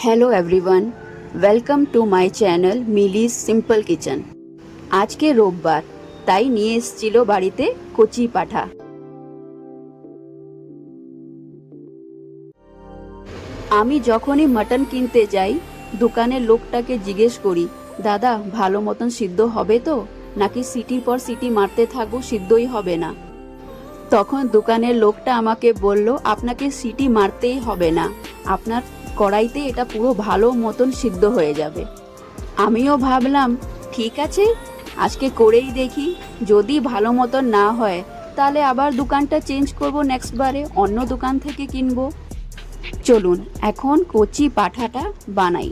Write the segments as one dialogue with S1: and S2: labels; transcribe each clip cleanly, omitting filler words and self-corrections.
S1: Hello everyone, welcome to my channel Mili's simple kitchen. आज के রোববার তাই নিয়ে এসেছিল বাড়িতে কচি পাঠা। আমি যখনই মাটন কিনতে যাই দোকানের লোকটাকে জিজ্ঞেস করি, দাদা ভালো মতন সিদ্ধ হবে তো, নাকি সিটির পর সিটি মারতে থাকবো সিদ্ধই হবে না। তখন দোকানের লোকটা আমাকে বলল, আপনাকে সিটি মারতেই হবে না, আপনার কড়াইতে এটা পুরো ভালো মতন সিদ্ধ হয়ে যাবে। আমিও ভাবলাম ঠিক আছে, আজকে করেই দেখি, যদি ভালো মতন না হয় তাহলে আবার দোকানটা চেঞ্জ করব, নেক্সট বারে অন্য দোকান থেকে কিনবো। চলুন এখন কচি পাঠাটা বানাই।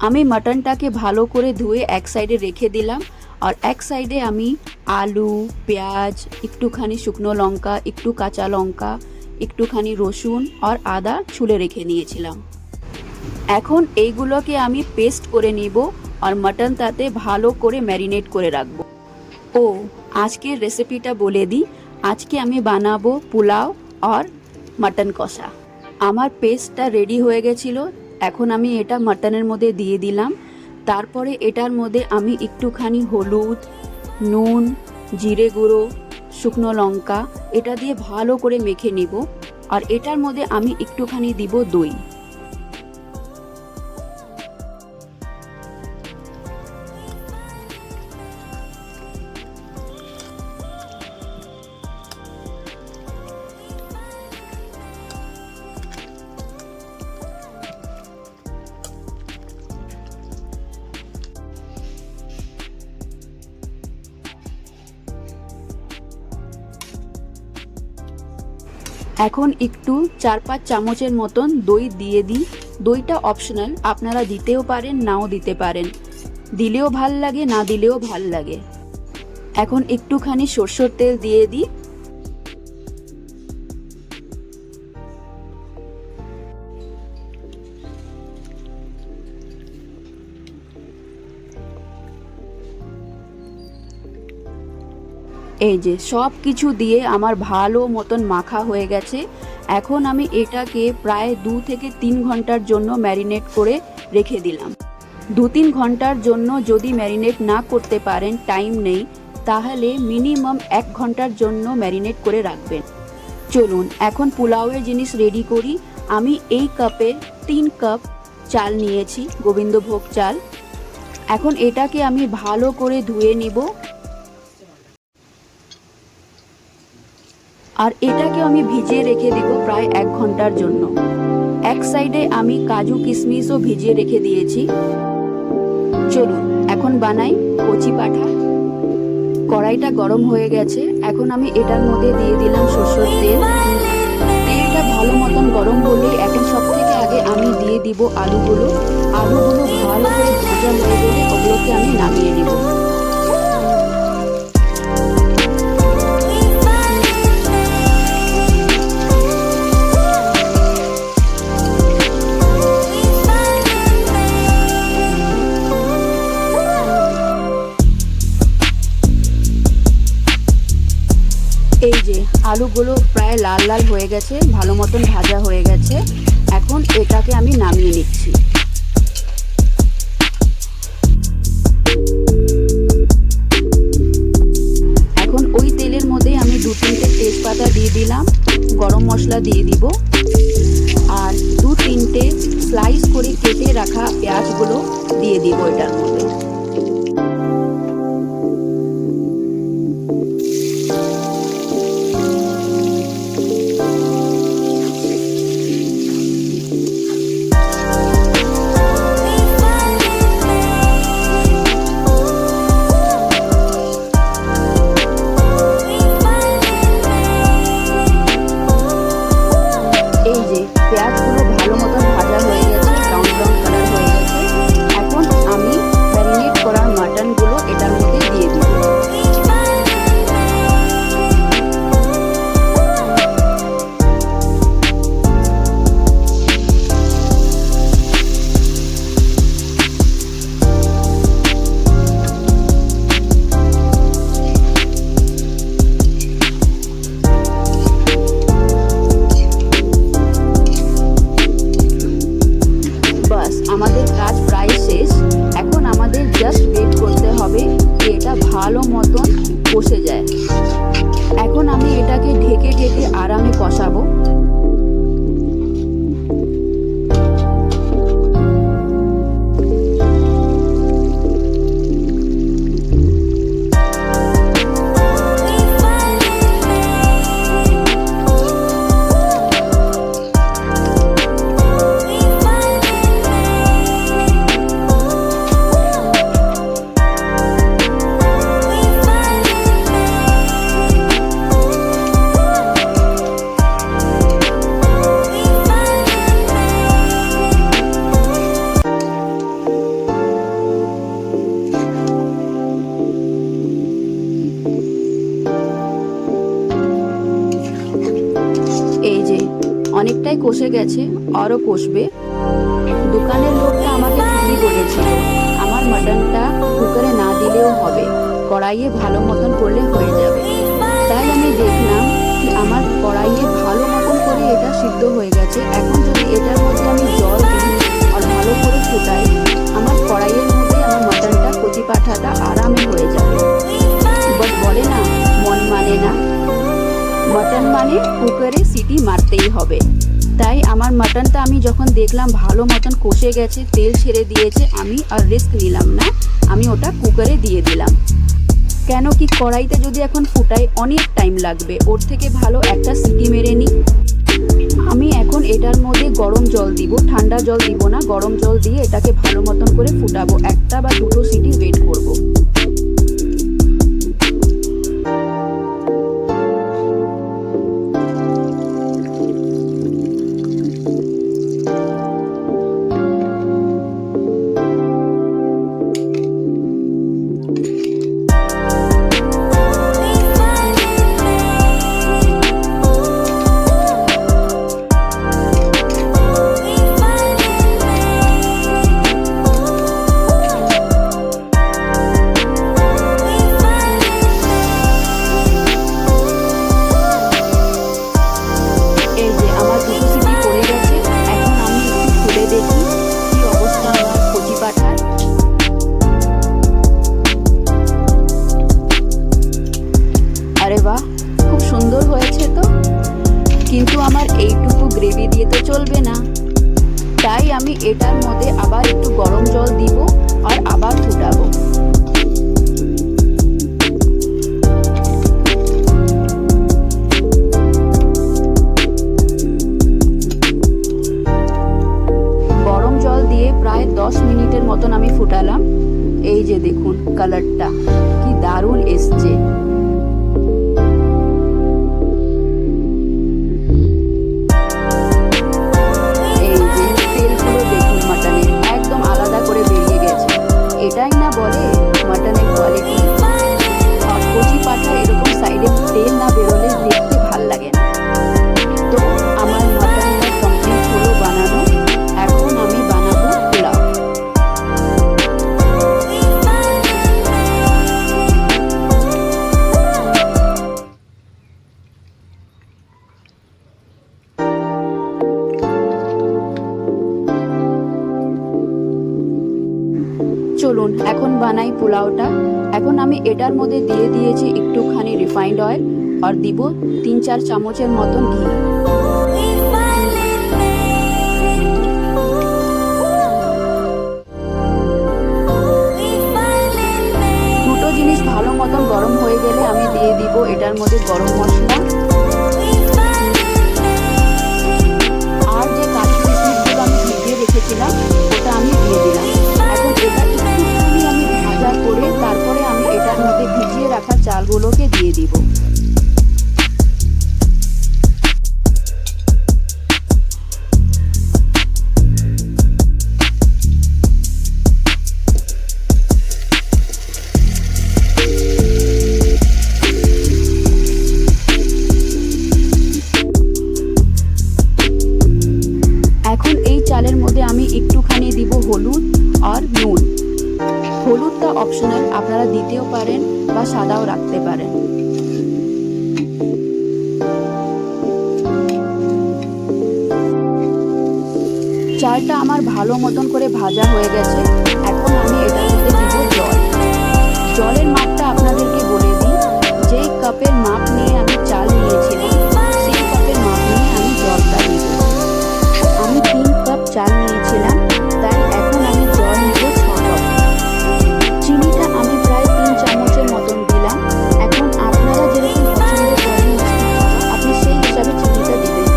S1: আমি মাটনটাকে ভালো করে ধুয়ে এক সাইডে রেখে দিলাম, আর এক সাইডে আমি আলু, পেঁয়াজ, একটুখানি শুকনো লঙ্কা, একটু কাঁচা লঙ্কা, একটুখানি রসুন আর আদা ছুলে রেখে নিয়েছিলাম। এখন এইগুলোকে আমি পেস্ট করে নিব আর মাটন তাতে ভালো করে ম্যারিনেট করে রাখবো। ও আজকের রেসিপিটা বলে দিই, আজকে আমি বানাবো পোলাও আর মাটন কষা। আমার পেস্টটা রেডি হয়ে গেছিলো, এখন আমি এটা মাটনের মধ্যে দিয়ে দিলাম। তারপরে এটার মধ্যে আমি একটুখানি হলুদ, নুন, জিরে গুঁড়ো, শুকনো লঙ্কা এটা দিয়ে ভালো করে মেখে নিব। আর এটার মধ্যে আমি একটুখানি দিব দই। এখন একটু 4-5 চামচের মতন দই দিয়ে দিই। দইটা অপশনাল, আপনারা দিতেও পারেন নাও দিতে পারেন, দিলেও ভাল লাগে না দিলেও ভাল লাগে। এখন একটুখানি সরষের তেল দিয়ে দিই। এই যে সব কিছু দিয়ে আমার ভালো মতন মাখা হয়ে গেছে। এখন আমি এটাকে প্রায় 2 থেকে 3 ঘন্টার জন্য ম্যারিনেট করে রেখে দিলাম। 2-3 ঘন্টার জন্য যদি ম্যারিনেট না করতে পারেন, টাইম নেই, তাহলে মিনিমাম 1 ঘন্টার জন্য ম্যারিনেট করে রাখবেন। চলুন এখন পোলাওয়ের জিনিস রেডি করি। আমি এই কাপে 3 কাপ চাল নিয়েছি, গোবিন্দভোগ চাল। এখন এটাকে আমি ভালো করে ধুয়ে নিব, আর এটাকে আমি ভিজিয়ে রেখে দেব প্রায় 1 ঘন্টার জন্য। এক সাইডে আমি কাজু কিশমিশও ভিজিয়ে রেখে দিয়েছি। চলুন এখন বানাই কচি পাঠা। কড়াইটা গরম হয়ে গেছে, এখন আমি এটার মধ্যে দিয়ে দিলাম সরষের তেল। তেলটা ভালো মতন গরম হলে এখন সব থেকে আগে আমি দিয়ে দিব আলুগুলো। আলুগুলো ভালো করে ভাজা হয়ে গেলে ওগুলোকে আমি নামিয়ে নেব। এই যে আলুগুলো প্রায় লাল লাল হয়ে গেছে, ভালো মতন ভাজা হয়ে গেছে। এখন এটাকে আমি নামিয়ে নিচ্ছি। এখন ওই তেলের মধ্যে আমি 2-3টে তেজপাতা দিয়ে দিলাম, গরম মশলা দিয়ে দিব, আর 2-3টে স্লাইস করে কেটে রাখা পেঁয়াজগুলো দিয়ে দিব এটার মধ্যে। পেঁয়াজগুলো ভালো মতন ভাজা হয়ে গেছে, ব্রাউন ব্রাউন কালার হয়ে গেছে। এখন আমি ম্যারিনেট কষে গেছে, আরও কষবে। দোকানের লোকটা আমাকে ঠিকই বলেছিল আমার মাটনটা কুকারে না দিলেও হবে, কড়াইয়ে ভালো মতন করলে হয়ে যাবে। তাই আমি দেখলাম কি আমার কড়াইয়ে ভালো মতন করে এটা সিদ্ধ হয়ে গেছে। এখন যদি এটার মধ্যে আমি জল দিই আর ভালো করে ফুটাই, আমার কড়াইয়ের মধ্যে আমার মাটনটা কচি পাঠাটা আরামে হয়ে যাবে। বাট বলে না মন মানে না, মাটন মানে কুকারে সিটি মারতেই হবে। তাই আমার মাটনটা আমি যখন দেখলাম ভালো মতন কষে গেছে, তেল ছেড়ে দিয়েছে, আমি আর রিস্ক নিলাম না, আমি ওটা কুকারে দিয়ে দিলাম। কেন কি কড়াইতে যদি এখন ফুটাই অনেক টাইম লাগবে, ওর থেকে ভালো একটা সিটি মেরে নিই। আমি এখন এটার মধ্যে গরম জল দিব, ঠান্ডা জল দিব না, গরম জল দিয়ে এটাকে ভালো মতন করে ফুটাবো। একটা বা দুটো সিটি ওয়েট করব। আরে বাহ, খুব সুন্দর হয়েছে তো। কিন্তু আমার এইটুকু গ্রেভি দিয়ে তো চলবে না, তাই আমি এটার মধ্যে আবার একটু গরম জল দিব আর আবার ফুটাবো। গরম জল দিয়ে প্রায় 10 মিনিটের মতন আমি ফুটালাম। এই যে দেখুন কালারটা কি দারুণ এসছে। এটাই না বলে মাটনের কোয়ালিটি। আর কচি পাঠা এরকম সাইডে তেল না বেরোলে দেখতে ভাল লাগে না। তো আমার মাটনটা কমপ্লিট হলো বানানো। এখন আমি বানাবো পোলাও। চলুন এখন বানাই পোলাওটা। এখন আমি এটার মধ্যে দিয়ে দিয়েছি একটুখানি রিফাইন্ড অয়েল আর দিব 3-4 চামচের মতন ঘি। দুটো জিনিস ভালো মতন গরম হয়ে গেলে আমি দিয়ে দিব এটার মধ্যে গরম মশলা আর যে কাজু কিশমিশগুলো আমি ভিজিয়ে রেখেছিলাম ওটা আমি দিয়ে দিলাম। এখন এটা একটুখানি আমি ভাজা করে তারপরে আমি এটার মধ্যে ভিজিয়ে রাখা চালগুলোকে দিয়ে দিব। এখন এই চালের মধ্যে আমি একটুখানি দিব হলুদ আর নুন। হলুদটা অপশনাল, আপনারা দিতেও পারেন বা সাদাও রাখতে পারেন। চালটা আমার ভালো মতন করে ভাজা হয়ে গেছে। এখন আমি এটার মধ্যে দিব জল। জলের মাপটা আপনাদেরকে বলে দিই, যেই কাপের মাপ নিয়ে আমি চাল নিয়েছিলাম সেই কাপের মাপ নিয়ে আমি জলটা দিব। আমি 3 কাপ চাল নিয়েছিলাম, তাই এখন আমি জল নিব 6 কাপ। চিনিটা আমি প্রায় 3 চামচের মতন দিলাম। এখন আপনারা যেরকম পছন্দ করেন আপনি সেই হিসাবে চিনিটা দিবেন।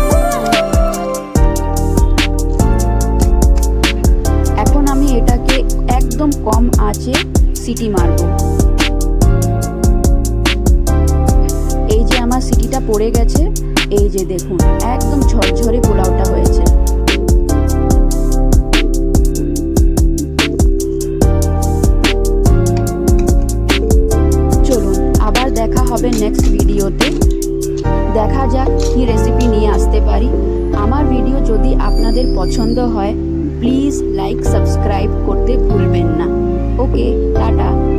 S1: এখন আমি এটাকে একদম কম আঁচে সিটি মারব। এই যে আমার সিটিটা পড়ে গেছে, এই যে দেখুন একদম ঝরঝরে পোলাওটা হয়েছে। চলুন আবার দেখা হবে নেক্সট ভিডিওতে। দেখা যাক কি রেসিপি নিয়ে আসতে পারি। আমার ভিডিও প্লিজ লাইক সাবস্ক্রাইব করতে ভুলবেন না। ওকে, টাটা।